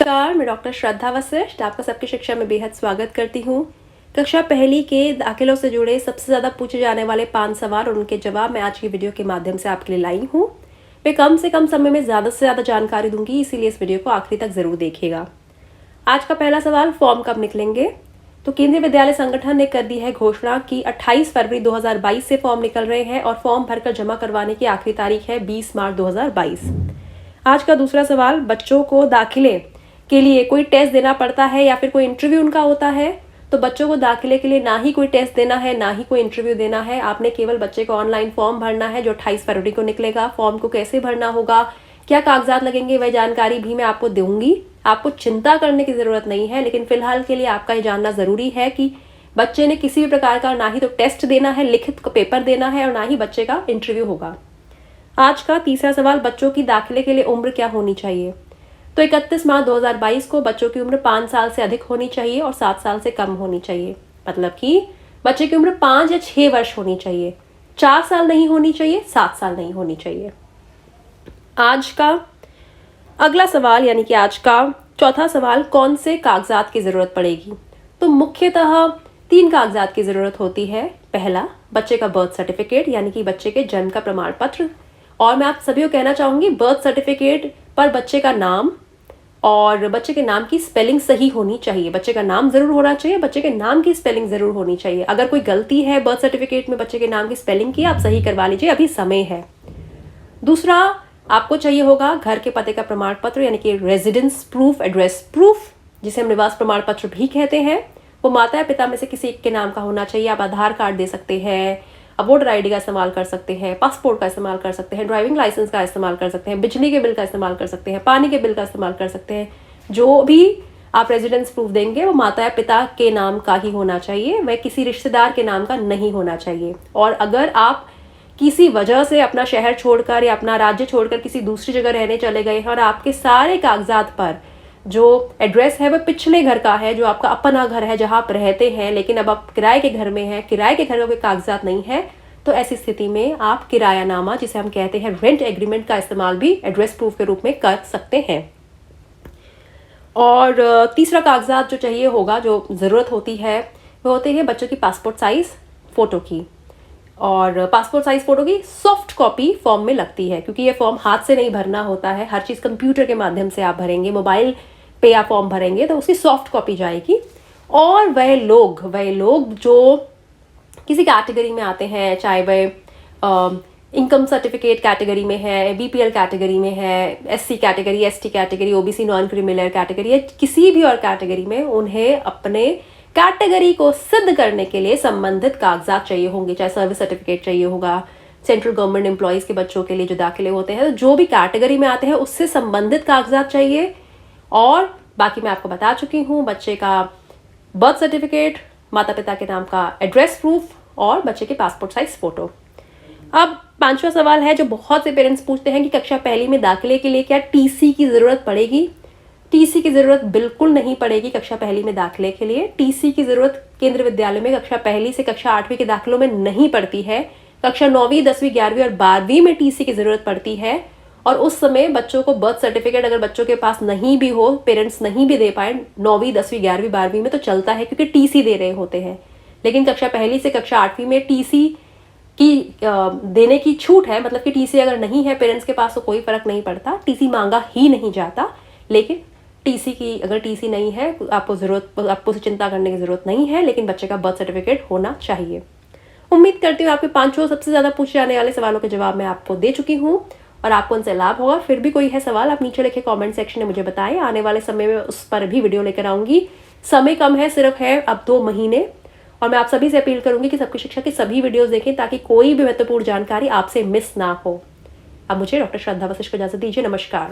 नमस्कार, मैं डॉक्टर श्रद्धा वशिष्ठ आपका सबकी शिक्षा में बेहद स्वागत करती हूँ। कक्षा पहली के दाखिलों से जुड़े सबसे ज़्यादा पूछे जाने वाले 5 सवाल और उनके जवाब मैं आज की वीडियो के माध्यम से आपके लिए लाई हूँ। मैं कम से कम समय में ज़्यादा से ज़्यादा जानकारी दूंगी, इसीलिए इस वीडियो को आखिरी तक ज़रूर देखिएगा। आज का पहला सवाल, फॉर्म कब निकलेंगे? तो केंद्रीय विद्यालय संगठन ने कर दी है घोषणा कि 28 फरवरी 2022 से फॉर्म निकल रहे हैं और फॉर्म भरकर जमा करवाने की आखिरी तारीख है 20 मार्च 2022। आज का दूसरा सवाल, बच्चों को दाखिले के लिए कोई टेस्ट देना पड़ता है या फिर कोई इंटरव्यू उनका होता है? तो बच्चों को दाखिले के लिए ना ही कोई टेस्ट देना है, ना ही कोई इंटरव्यू देना है। आपने केवल बच्चे को ऑनलाइन फॉर्म भरना है जो 28 फरवरी को निकलेगा। फॉर्म को कैसे भरना होगा, क्या कागजात लगेंगे, वह जानकारी भी मैं आपको दूंगी। आपको चिंता करने की जरूरत नहीं है, लेकिन फिलहाल के लिए आपका ये जानना जरूरी है कि बच्चे ने किसी भी प्रकार का ना ही तो टेस्ट देना है, लिखित पेपर देना है, और ना ही बच्चे का इंटरव्यू होगा। आज का तीसरा सवाल, बच्चों की दाखिले के लिए उम्र क्या होनी चाहिए? तो 31 मार्च 2022 को बच्चों की उम्र 5 साल से अधिक होनी चाहिए और 7 साल से कम होनी चाहिए। मतलब कि बच्चे की उम्र 5 या 6 वर्ष होनी चाहिए, 4 साल नहीं होनी चाहिए, 7 साल नहीं होनी चाहिए। आज का अगला सवाल यानी कि आज का चौथा सवाल, कौन से कागजात की जरूरत पड़ेगी? तो मुख्यतः 3 कागजात की जरूरत होती है। पहला, बच्चे का बर्थ सर्टिफिकेट यानी कि बच्चे के जन्म का प्रमाण पत्र। और मैं आप सभी को कहना चाहूंगी, बर्थ सर्टिफिकेट पर बच्चे का नाम और बच्चे के नाम की स्पेलिंग सही होनी चाहिए। बच्चे का नाम जरूर होना चाहिए, बच्चे के नाम की स्पेलिंग जरूर होनी चाहिए। अगर कोई गलती है बर्थ सर्टिफिकेट में बच्चे के नाम की स्पेलिंग की, आप सही करवा लीजिए, अभी समय है। दूसरा, आपको चाहिए होगा घर के पते का प्रमाण पत्र यानी कि रेजिडेंस प्रूफ, एड्रेस प्रूफ, जिसे हम निवास प्रमाण पत्र भी कहते हैं। वो माता या पिता में से किसी एक के नाम का होना चाहिए। आप आधार कार्ड दे सकते हैं, आप वोटर आईडी का इस्तेमाल कर सकते हैं, पासपोर्ट का इस्तेमाल कर सकते हैं, ड्राइविंग लाइसेंस का इस्तेमाल कर सकते हैं, बिजली के बिल का इस्तेमाल कर सकते हैं, पानी के बिल का इस्तेमाल कर सकते हैं। जो भी आप रेजिडेंस प्रूफ देंगे वो माता या पिता के नाम का ही होना चाहिए, वह किसी रिश्तेदार के नाम का नहीं होना चाहिए। और अगर आप किसी वजह से अपना शहर छोड़कर या अपना राज्य छोड़कर किसी दूसरी जगह रहने चले गए हैं और आपके सारे कागजात पर जो एड्रेस है वह पिछले घर का है, जो आपका अपना घर है जहां आप रहते हैं, लेकिन अब आप किराए के घर में हैं, किराए के घर में कोई कागजात नहीं है, तो ऐसी स्थिति में आप किरायानामा, जिसे हम कहते हैं रेंट एग्रीमेंट, का इस्तेमाल भी एड्रेस प्रूफ के रूप में कर सकते हैं। और तीसरा कागजात जो चाहिए होगा, जो जरूरत होती है, वो होती है बच्चों की पासपोर्ट साइज फोटो की। और पासपोर्ट साइज फोटो की सॉफ्ट कॉपी फॉर्म में लगती है, क्योंकि ये फॉर्म हाथ से नहीं भरना होता है, हर चीज़ कंप्यूटर के माध्यम से आप भरेंगे। मोबाइल पे आप फॉर्म भरेंगे तो उसकी सॉफ्ट कॉपी जाएगी। और वह लोग जो किसी कैटेगरी में आते हैं, चाहे वह इनकम सर्टिफिकेट कैटेगरी में है, बीपीएल कैटेगरी में है, SC category, ST category, OBC non criminal category, या किसी भी और कैटेगरी में, उन्हें अपने कैटेगरी को सिद्ध करने के लिए संबंधित कागजात चाहिए होंगे। चाहे सर्विस सर्टिफिकेट चाहिए होगा, सेंट्रल गवर्नमेंट एम्प्लॉयज के बच्चों के लिए जो दाखिले होते हैं, जो भी कैटेगरी में आते हैं उससे संबंधित कागजात चाहिए। और बाकी मैं आपको बता चुकी हूँ, बच्चे का बर्थ सर्टिफिकेट, माता पिता के नाम का एड्रेस प्रूफ और बच्चे के पासपोर्ट साइज फोटो। अब 5वां सवाल है जो बहुत से पेरेंट्स पूछते हैं कि कक्षा पहली में दाखिले के लिए क्या टीसी की जरूरत पड़ेगी? टीसी की जरूरत बिल्कुल नहीं पड़ेगी कक्षा पहली में दाखिले के लिए। टीसी की जरूरत केंद्रीय विद्यालय में कक्षा पहली से कक्षा 8वीं के दाखिलों में नहीं पड़ती है। कक्षा 9वीं, 10वीं, 11वीं और 12वीं में टीसी की जरूरत पड़ती है। और उस समय बच्चों को बर्थ सर्टिफिकेट अगर बच्चों के पास नहीं भी हो, पेरेंट्स नहीं भी दे पाए 9वीं, 10वीं, 11वीं, 12वीं में, तो चलता है, क्योंकि टीसी दे रहे होते हैं। लेकिन कक्षा पहली से कक्षा 8वीं में टीसी की देने की छूट है। मतलब कि टीसी अगर नहीं है पेरेंट्स के पास तो कोई फर्क नहीं पड़ता, टीसी मांगा ही नहीं जाता। लेकिन टीसी की अगर टीसी नहीं है, आपको चिंता करने की जरूरत नहीं है, लेकिन बच्चे का बर्थ सर्टिफिकेट होना चाहिए। उम्मीद करती हूँ आपके 5 सबसे ज्यादा पूछे जाने वाले सवालों के जवाब मैं आपको दे चुकी हूँ और आपको उनसे लाभ होगा। फिर भी कोई है सवाल, आप नीचे लिखे कमेंट सेक्शन में मुझे बताएं। आने वाले समय में उस पर भी वीडियो लेकर आऊंगी। समय कम है, सिर्फ है अब 2 महीने, और मैं आप सभी से अपील करूंगी कि सबकी शिक्षा की सभी वीडियोस देखें ताकि कोई भी महत्वपूर्ण जानकारी आपसे मिस ना हो। अब मुझे डॉक्टर श्रद्धा वशिष्ठ को इजाजत दीजिए। नमस्कार।